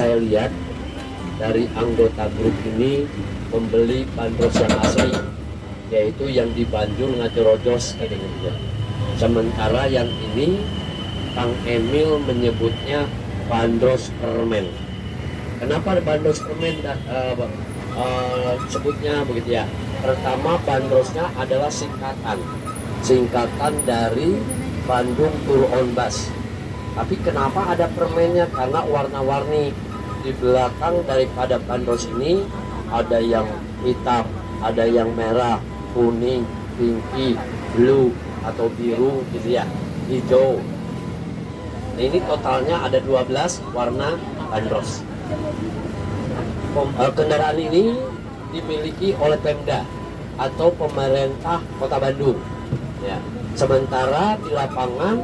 saya lihat dari anggota grup ini membeli bandros yang asli, yaitu yang di Banjul Ngacorojos katanya. Sementara yang ini Kang Emil menyebutnya bandros permen. Kenapa bandros permen sebutnya begitu ya? Pertama, bandrosnya adalah singkatan dari Bandung Tour on Bus. Tapi kenapa ada permennya? Karena warna-warni. Di belakang daripada bandros ini ada yang hitam, ada yang merah, kuning, pinky, blue atau biru gitu ya, hijau. Nah, ini totalnya ada 12 warna bandros. Kendaraan ini dimiliki oleh Pemda atau pemerintah Kota Bandung. Ya. Sementara di lapangan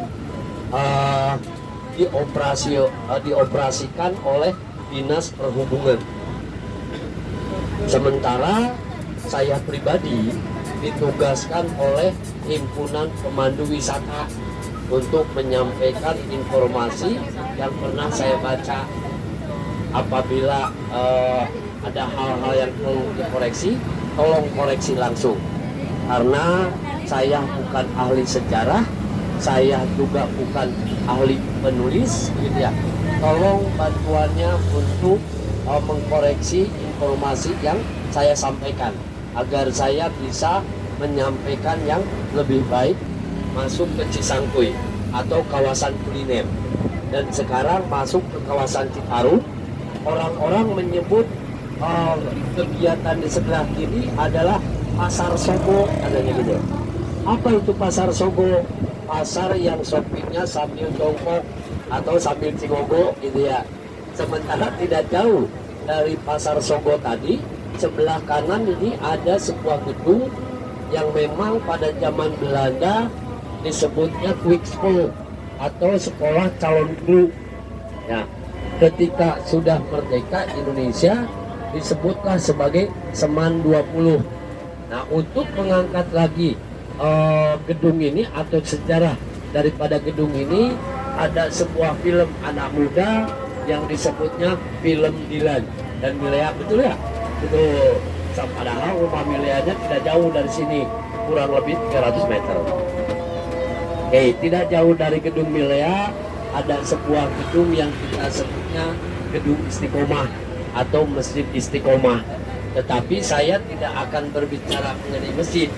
dioperasikan oleh Dinas Perhubungan. Sementara saya pribadi ditugaskan oleh Himpunan Pemandu Wisata untuk menyampaikan informasi yang pernah saya baca. Apabila ada hal-hal yang perlu dikoreksi, tolong koreksi langsung. Karena saya bukan ahli sejarah, saya juga bukan ahli penulis, gitu ya. Tolong bantuannya untuk mengkoreksi informasi yang saya sampaikan agar saya bisa menyampaikan yang lebih baik masuk ke Cisangkuy atau kawasan kuliner. Dan sekarang masuk ke kawasan Citarum, orang-orang menyebut kegiatan di sebelah kiri adalah Pasar Sogo, katanya gitu. Apa itu Pasar Sogo? Pasar yang shoppingnya sambil jongkok atau sambil cigogo gitu ya. Sementara tidak jauh dari Pasar Sogo tadi, sebelah kanan ini ada sebuah gedung yang memang pada zaman Belanda disebutnya Quikschool atau sekolah calon guru. Ya, ketika sudah merdeka Indonesia disebutlah sebagai Seman 20. Nah, untuk mengangkat lagi gedung ini atau sejarah daripada gedung ini, ada sebuah film anak muda yang disebutnya film Dilan dan Milea, betul ya? Betul. Padahal rumah Mileanya tidak jauh dari sini, kurang lebih 300 meter. Oke, tidak jauh dari gedung Milea ada sebuah gedung yang kita sebutnya Gedung Istiqomah atau Masjid Istiqomah. Tetapi saya tidak akan berbicara mengenai masjid.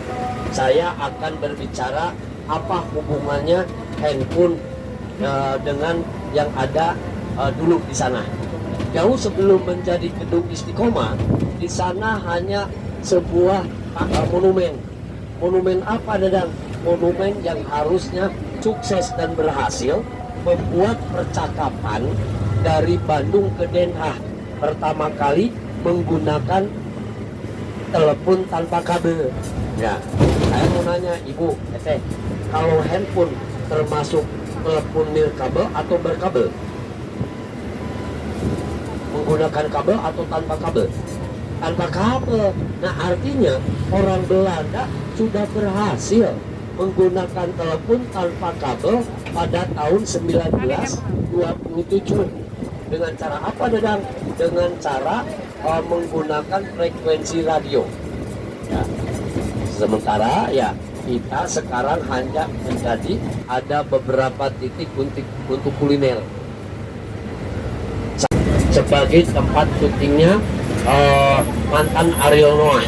Saya akan berbicara apa hubungannya handphone dengan yang ada dulu di sana. Jauh sebelum menjadi Gedung Istiqomah, di sana hanya sebuah monumen. Monumen apa, Dadang? Monumen yang harusnya sukses dan berhasil membuat percakapan dari Bandung ke Den Haag pertama kali menggunakan telepon tanpa kabel. Ya, saya mau nanya Ibu, kalau handphone termasuk telepon nirkabel atau berkabel? Menggunakan kabel atau tanpa kabel? Tanpa kabel. Nah, artinya orang Belanda sudah berhasil menggunakan telepon tanpa kabel pada tahun 1927. Dengan cara apa, Dadang? Dengan cara menggunakan frekuensi radio. Ya. Sementara ya kita sekarang hanya menjadi ada beberapa titik untuk kuliner sebagai tempat syutingnya mantan Ariel Noah.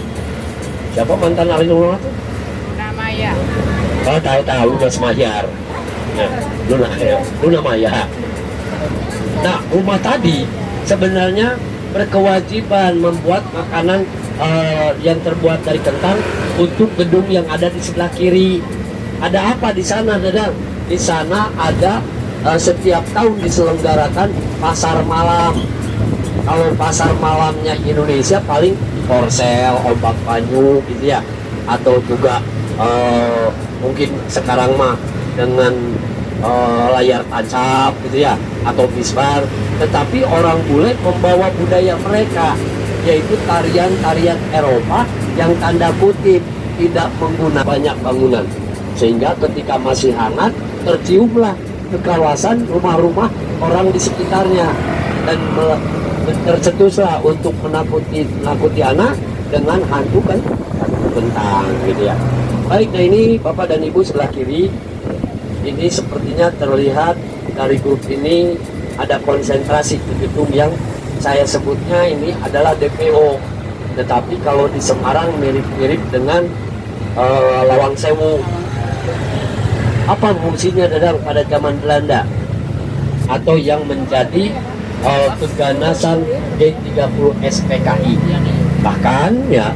Siapa mantan Ariel Noah tuh? Maya. Oh, tahu Mas Mayar. Nah, Luna Maya. Nah, rumah tadi sebenarnya berkewajiban membuat makanan yang terbuat dari kentang untuk gedung yang ada di sebelah kiri. Ada apa di sana, Dadang? Di sana ada setiap tahun diselenggarakan pasar malam. Kalau pasar malamnya Indonesia paling Korsel, Ombak Banyu gitu ya, atau juga mungkin sekarang mah dengan layar tancap gitu ya, atau bisbar. Tetapi orang bule membawa budaya mereka, yaitu tarian-tarian Eropa yang tanda kutip tidak menggunakan banyak bangunan, sehingga ketika masih hangat terciumlah ke kawasan rumah-rumah orang di sekitarnya. dan tercetuslah untuk menakuti anak dengan hantu kan kentang gitu ya. Baik, nah ini Bapak dan Ibu sebelah kiri, ini sepertinya terlihat dari grup ini ada konsentrasi di gedung yang saya sebutnya ini adalah DPO. Tetapi kalau di Semarang mirip-mirip dengan Lawang Sewu. Apa fungsinya Dadang pada zaman Belanda? Atau yang menjadi keganasan G30 SPKI. Bahkan ya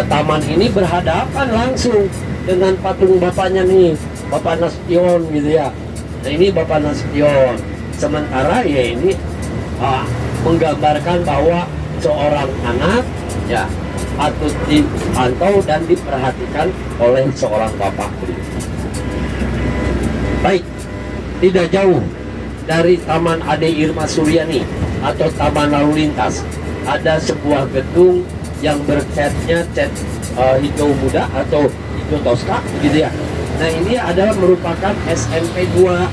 taman ini berhadapan langsung dengan patung bapaknya nih, Bapak Nasution gitu ya. Nah ini Bapak Nasution. Sementara ya ini menggambarkan bahwa seorang anak ya patut dipantau dan diperhatikan oleh seorang bapak. Baik, tidak jauh dari Taman Ade Irma Suryani atau Taman Lalu Lintas ada sebuah gedung yang bercatnya cat hijau muda atau hijau toska gitu ya. Nah ini adalah merupakan SMP 2.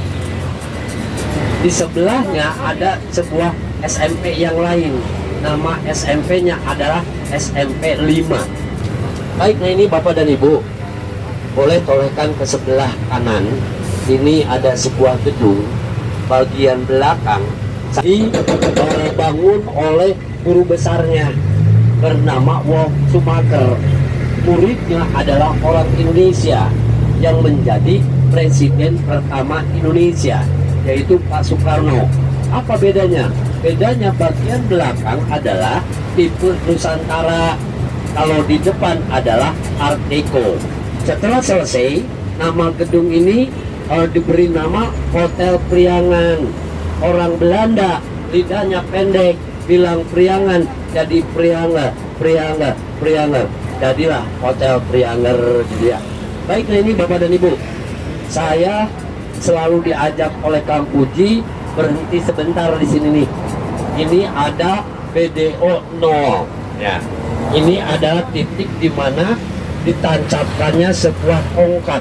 Di sebelahnya ada sebuah SMP yang lain. Nama SMP-nya adalah SMP 5. Baik, nah ini Bapak dan Ibu boleh tolehkan ke sebelah kanan. Ini ada sebuah gedung bagian belakang dibangun oleh guru besarnya bernama Wolf Sumaker. Muridnya adalah orang Indonesia yang menjadi presiden pertama Indonesia, yaitu Pak Soekarno. Apa bedanya? Bedanya bagian belakang adalah tipe Nusantara, kalau di depan adalah Art Deco. Setelah selesai, nama gedung ini diberi nama Hotel Priangan. Orang Belanda lidahnya pendek, bilang Priangan, jadi Prianger, Prianger, Prianger. Jadilah Hotel Prianger gitu ya. Baik, nah ini Bapak dan Ibu, saya selalu diajak oleh Kang Puji berhenti sebentar di sini nih. Ini ada BDO 0 ya. Ini adalah titik di mana ditancapkannya sebuah tongkat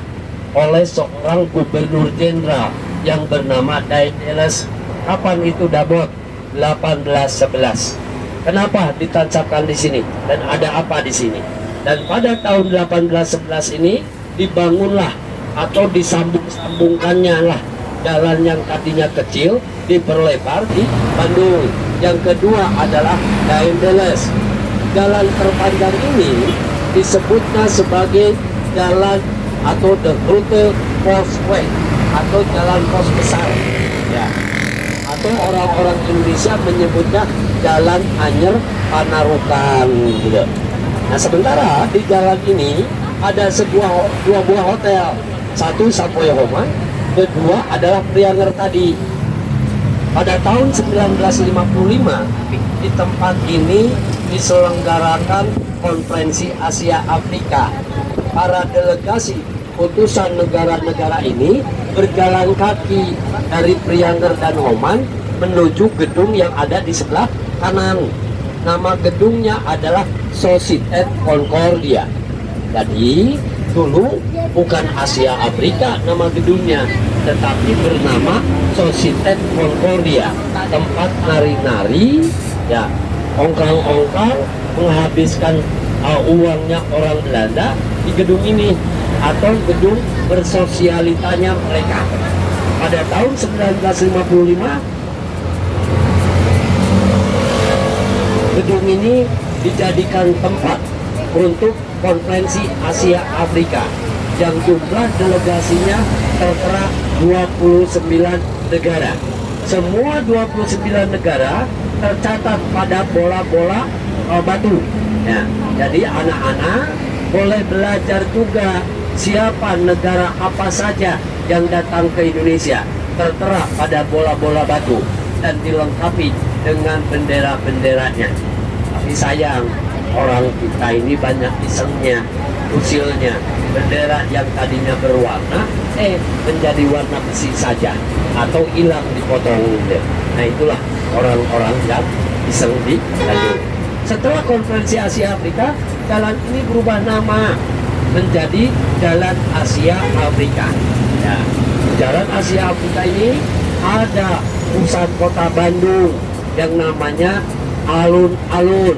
oleh seorang gubernur jenderal yang bernama Daedalus. Kapan itu Dabot? 1811. Kenapa ditancapkan di sini? Dan ada apa di sini? Dan pada tahun 1811 ini dibangunlah atau disambung-sambungkannya lah jalan yang tadinya kecil diperlebar di Bandung. Yang kedua adalah Daedalus. Jalan terpanjang ini disebutnya sebagai jalan atau the Route Postway atau jalan pos besar ya. Atau orang-orang Indonesia menyebutnya jalan Anyer Panarukan gitu. Nah sementara di jalan ini ada dua buah hotel. Satu Savoy Homan, kedua adalah Prianger tadi. Pada tahun 1955 di tempat ini diselenggarakan konferensi Asia Afrika. Para delegasi utusan negara-negara ini berjalan kaki dari Prianger dan Homan menuju gedung yang ada di sebelah kanan. Nama gedungnya adalah Societe Concordia. Jadi dulu bukan Asia Afrika nama gedungnya, tetapi bernama Societe Concordia. Tempat nari-nari ya, ongkang-ongkang menghabiskan uangnya orang Belanda di gedung ini atau gedung bersosialitanya mereka. Pada tahun 1955 gedung ini dijadikan tempat untuk konferensi Asia Afrika yang jumlah delegasinya tertera 29 negara. Semua 29 negara tercatat pada bola-bola batu ya. Jadi anak-anak boleh belajar juga siapa negara apa saja yang datang ke Indonesia, tertera pada bola-bola batu dan dilengkapi dengan bendera-benderanya. Tapi sayang, orang kita ini banyak isengnya, usilnya. Bendera yang tadinya berwarna menjadi warna besi saja atau hilang dipotong. Nah itulah orang-orang yang iseng di Bandung. Setelah konferensi Asia Afrika, jalan ini berubah nama menjadi Jalan Asia Afrika ya. Jalan Asia Afrika ini ada pusat kota Bandung, yang namanya alun-alun.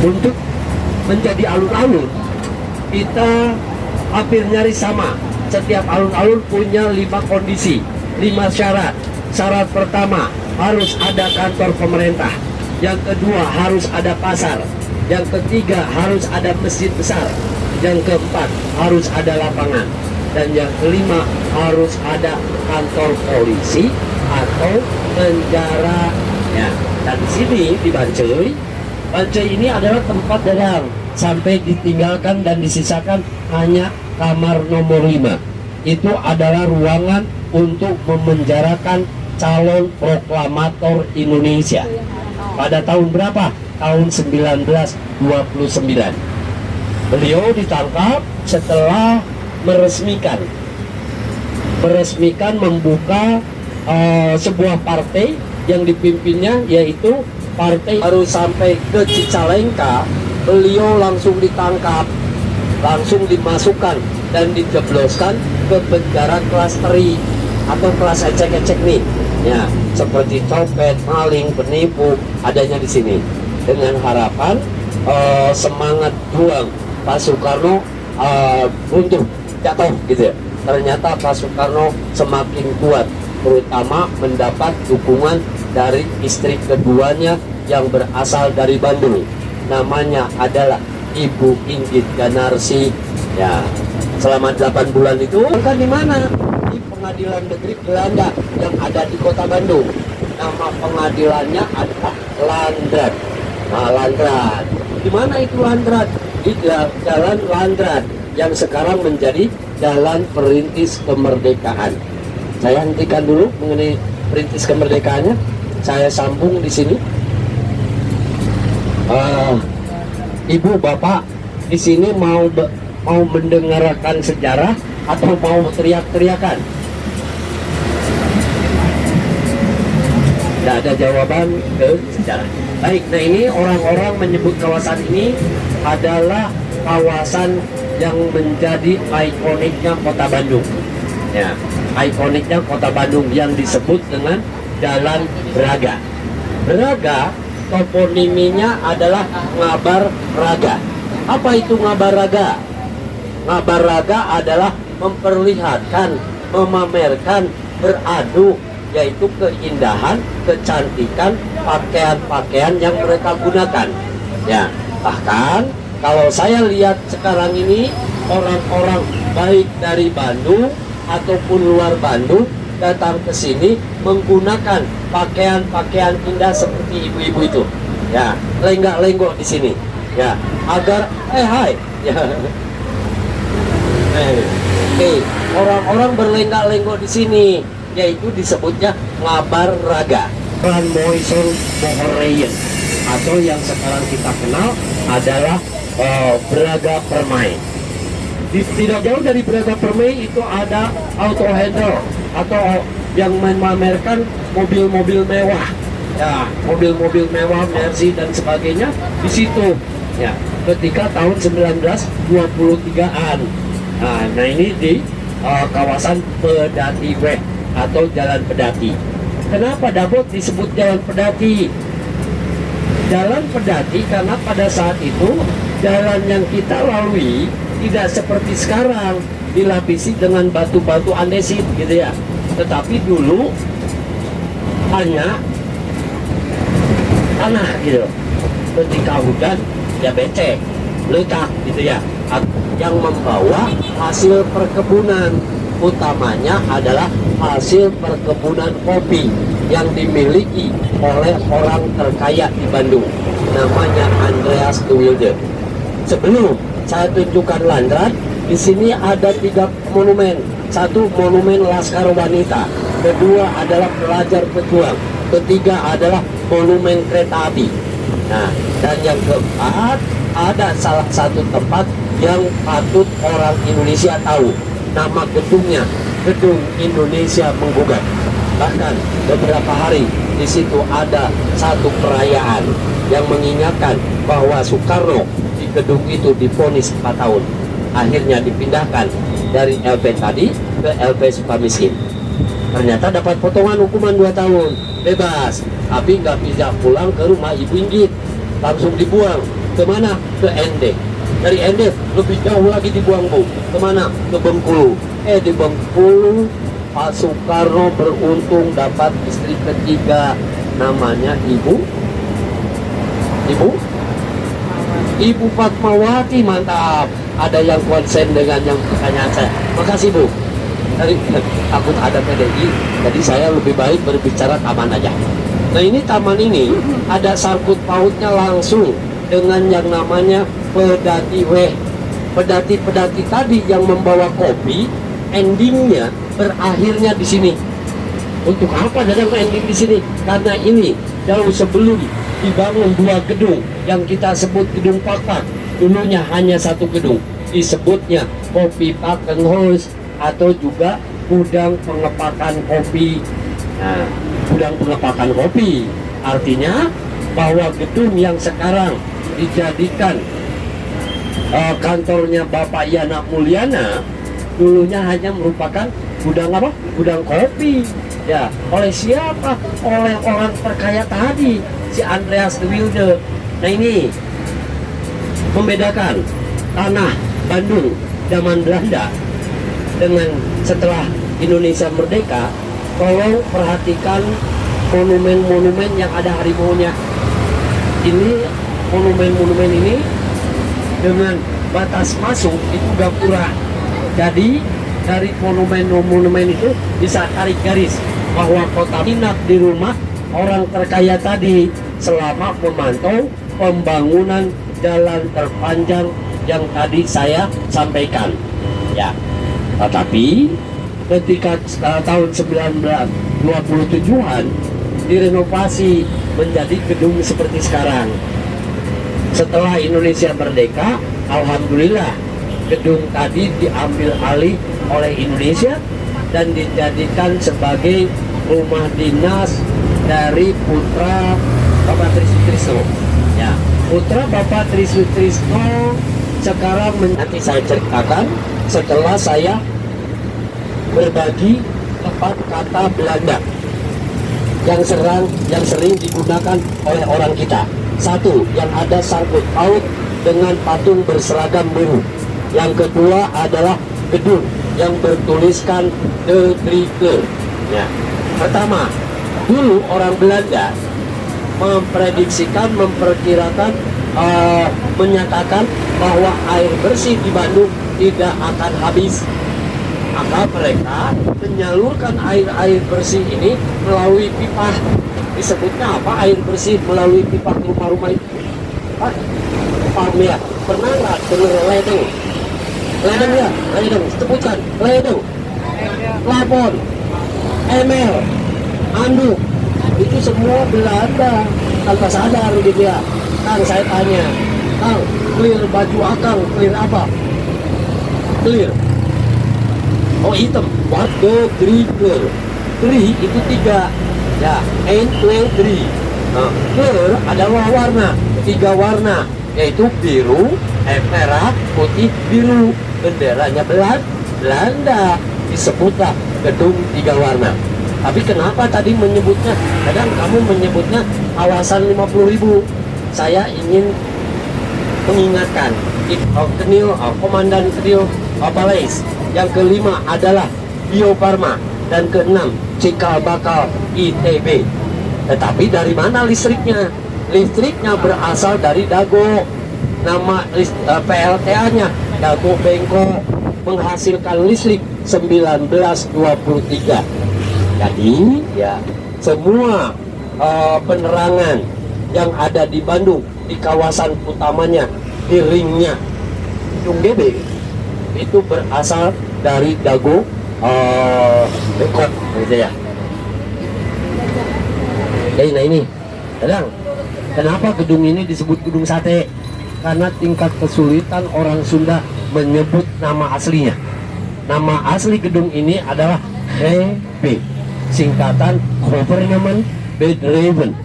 Untuk menjadi alun-alun, kita hampir nyaris sama. Setiap alun-alun punya 5 kondisi, 5 syarat. Syarat pertama, harus ada kantor pemerintah. Yang kedua, harus ada pasar. Yang ketiga, harus ada masjid besar. Yang keempat, harus ada lapangan. Dan yang kelima, harus ada kantor polisi atau penjara. Ya, dan di sini di Bancai ini adalah tempat dagang sampai ditinggalkan dan disisakan hanya kamar nomor 5. Itu adalah ruangan untuk memenjarakan calon proklamator Indonesia. Pada tahun berapa? Tahun 1929. Beliau ditangkap setelah meresmikan membuka sebuah partai yang dipimpinnya, yaitu partai. Baru sampai ke Cicalengka, beliau langsung ditangkap, langsung dimasukkan dan dijebloskan ke penjara kelas teri atau kelas ecek-ecek nih, ya, seperti copet, maling, penipu, adanya di sini. Dengan harapan semangat juang Pak Soekarno runtuh, jatuh gitu ya. Ternyata Pak Soekarno semakin kuat, terutama mendapat dukungan dari istri keduanya yang berasal dari Bandung. Namanya adalah Ibu Inggit Ganarsi. Ya, selama 8 bulan itu kan di mana? Di Pengadilan Negeri Belanda yang ada di Kota Bandung. Nama pengadilannya adalah Landrat. Nah, Landrat. Di mana itu Landrat? Di Jalan Landrat yang sekarang menjadi Jalan Perintis Kemerdekaan. Saya hentikan dulu mengenai Perintis Kemerdekaannya. Saya sambung di sini. Ibu, Bapak di sini mau mendengarkan sejarah atau mau teriak-teriakan? Tidak ada jawaban ke sejarah. Baik, nah ini orang-orang menyebut kawasan ini adalah kawasan yang menjadi ikoniknya Kota Bandung. Ya, ikoniknya Kota Bandung yang disebut dengan Jalan Braga. Braga toponiminya adalah Ngabar Raga. Apa itu Ngabar Raga? Ngabar Raga adalah memperlihatkan, memamerkan, beradu, yaitu keindahan, kecantikan pakaian-pakaian yang mereka gunakan. Ya, bahkan kalau saya lihat sekarang ini, orang-orang baik dari Bandung ataupun luar Bandung datang ke sini menggunakan pakaian-pakaian indah seperti ibu-ibu itu. Ya, lenggak-lenggok di sini. Ya, agar hai. Ya. Orang-orang berlenggak-lenggok di sini, yaitu disebutnya Ngabar Raga. Moison Mohoreyen, atau yang sekarang kita kenal adalah Braga Permai. Tidak jauh dari Braga Permai itu ada auto handle atau yang memamerkan mobil-mobil mewah. Ya, mobil-mobil mewah, Mercy dan sebagainya di situ. Ya, ketika tahun 1923-an. Nah ini di kawasan Pedati Weh atau Jalan Pedati. Kenapa Dabot disebut Jalan Pedati? Jalan Pedati karena pada saat itu jalan yang kita lalui tidak seperti sekarang dilapisi dengan batu-batu andesit gitu ya. Tetapi dulu hanya tanah gitu. Ketika hujan ya becek, letak gitu ya. Yang membawa hasil perkebunan, utamanya adalah hasil perkebunan kopi yang dimiliki oleh orang terkaya di Bandung, namanya Andreas de Wilde. Sebelum saya tunjukkan Landrat, di sini ada 3 monumen. Satu, monumen Laskar Wanita. Kedua adalah pelajar pejuang. Ketiga adalah monumen kereta api. Nah, dan yang keempat, ada salah satu tempat yang patut orang Indonesia tahu. Nama gedungnya, Gedung Indonesia Menggugat. Bahkan beberapa hari di situ ada satu perayaan yang mengingatkan bahwa Soekarno di gedung itu divonis 4 tahun. Akhirnya dipindahkan dari LP tadi ke LP Sukamiskin. Ternyata dapat potongan hukuman 2 tahun, bebas. Tapi nggak bisa pulang ke rumah ibu Inggit, langsung dibuang. Kemana? Ke Ende. Dari Ende lebih jauh lagi dibuang, Bu. Kemana? Ke Bengkulu. Di Bengkulu Pak Soekarno beruntung dapat istri ketiga, namanya Ibu Fatmawati. Mantap. Ada yang konsen dengan yang pertanyaan saya. Makasih, Bu. Dari takut ada PDI, jadi saya lebih baik berbicara taman aja. Nah, ini taman ini ada sangkut pautnya langsung dengan yang namanya pedati weh. Pedati-pedati tadi yang membawa kopi, endingnya berakhirnya di sini. Untuk apa Dadang ending di sini? Karena ini jauh sebelum dibangun 2 gedung yang kita sebut gedung Pakat. Dulunya hanya 1 gedung, disebutnya Kopi Pakenhus atau juga gudang pengepakan kopi. Nah, gudang pengepakan kopi artinya bahwa gedung yang sekarang dijadikan kantornya Bapak Yana Mulyana dulunya hanya merupakan gudang apa? Gudang kopi. Ya, oleh siapa? Oleh orang terkaya tadi, si Andreas de Wilde. Nah, ini membedakan tanah Bandung zaman Belanda dengan setelah Indonesia merdeka. Tolong perhatikan monumen-monumen yang ada harimaunya. Ini monumen-monumen ini dengan batas masuk itu gapura. Jadi dari monumen-monumen itu bisa tarik garis bahwa kota minat di rumah orang terkaya tadi selama memantau pembangunan jalan terpanjang yang tadi saya sampaikan. Ya, tetapi ketika tahun 1927-an direnovasi menjadi gedung seperti sekarang. Setelah Indonesia merdeka, alhamdulillah gedung tadi diambil alih oleh Indonesia dan dijadikan sebagai rumah dinas dari putra Bapak Trisutrisno. Ya, putra Bapak Trisutrisno sekarang nanti saya ceritakan setelah saya berbagi tepat kata Belanda yang sering digunakan oleh orang kita. 1, yang ada sangkut paut dengan patung berseragam biru. Yang kedua adalah gedung yang bertuliskan De Drieker. Ya. Pertama, dulu orang Belanda memprediksikan, memperkirakan, menyatakan bahwa air bersih di Bandung tidak akan habis. Maka mereka menyalurkan air bersih ini melalui pipa. Disebutnya apa? Air bersih melalui pipa ke rumah-rumah itu. Pak, paham ya? Pernah nggak dengar ledeng? Ledeng ya? Ledeng, sebutkan. Ledeng, lapon, emel, anduk. Itu semua Belanda tanpa sadar gitu ya. Kang, saya tanya, Kang, clear baju akang, clear apa? Clear. Oh, hitam. What the Drieker? Drie itu 3. Ya, and three. Nah, clear adalah warna, 3 warna, yaitu biru, merah, putih, biru. Benderanya Belanda, disebutlah gedung 3 warna. Tapi kenapa tadi menyebutnya? Kadang kamu menyebutnya kawasan 50.000. Saya ingin mengingatkan, Komandan Kenil Palais. Yang kelima adalah Bio Farma dan keenam Cikal Bakal ITB. Tetapi dari mana listriknya? Listriknya berasal dari Dago. Nama PLTA-nya Dago Bengko, menghasilkan listrik 1923. Jadi ya semua penerangan yang ada di Bandung di kawasan utamanya di ringnya Ujung GB itu berasal dari Dago Bengko gitu ya. Nah ini, Dadang, kenapa gedung ini disebut gedung sate? Karena tingkat kesulitan orang Sunda menyebut nama aslinya. Nama asli gedung ini adalah GB, singkatan Government Bedreven.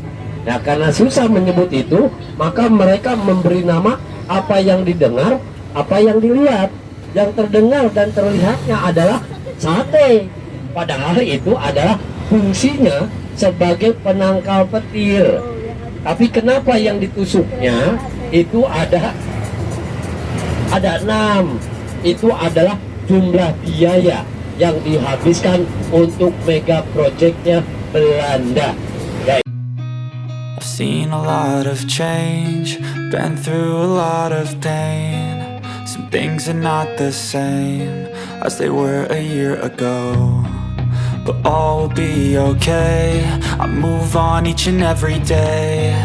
Nah, karena susah menyebut itu, maka mereka memberi nama apa yang didengar, apa yang dilihat. Yang terdengar dan terlihatnya adalah sate. Padahal itu adalah fungsinya sebagai penangkal petir. Tapi kenapa yang ditusuknya itu ada 6? Itu adalah jumlah biaya yang dihabiskan untuk mega projectnya Belanda. I've seen a lot of change, been through a lot of pain. Some things are not the same as they were a year ago, but all will be okay. I move on each and every day.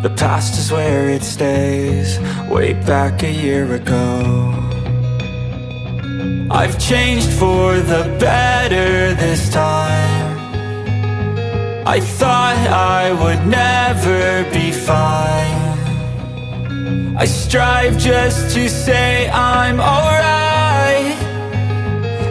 The past is where it stays, way back a year ago. I've changed for the better this time. I thought I would never be fine. I strive just to say I'm alright,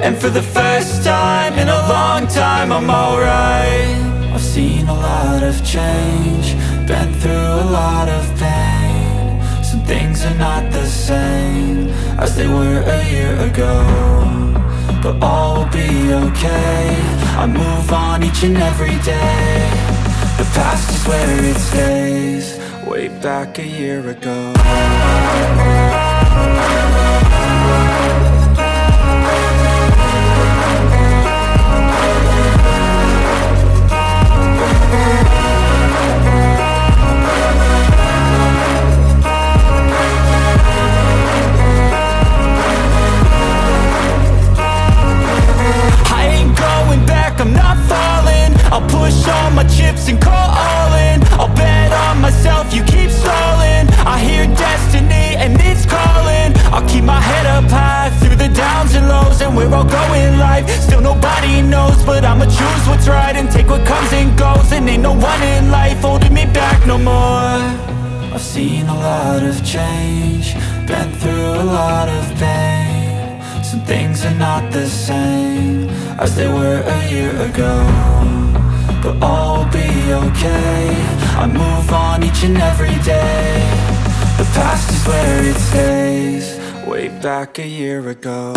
and for the first time in a long time I'm alright. I've seen a lot of change, been through a lot of pain. Some things are not the same as they were a year ago, but all will be okay. I move on each and every day. The past is where it stays, way back a year ago. I'm not falling, I'll push all my chips and call all in. I'll bet on myself, you keep stalling. I hear destiny and it's calling. I'll keep my head up high through the downs and lows, and where I'll go in life, still nobody knows. But I'ma choose what's right and take what comes and goes, and ain't no one in life holding me back no more. I've seen a lot of change, been through a lot of pain. Some things are not the same as they were a year ago, but all will be okay. I move on each and every day. The past is where it stays, way back a year ago.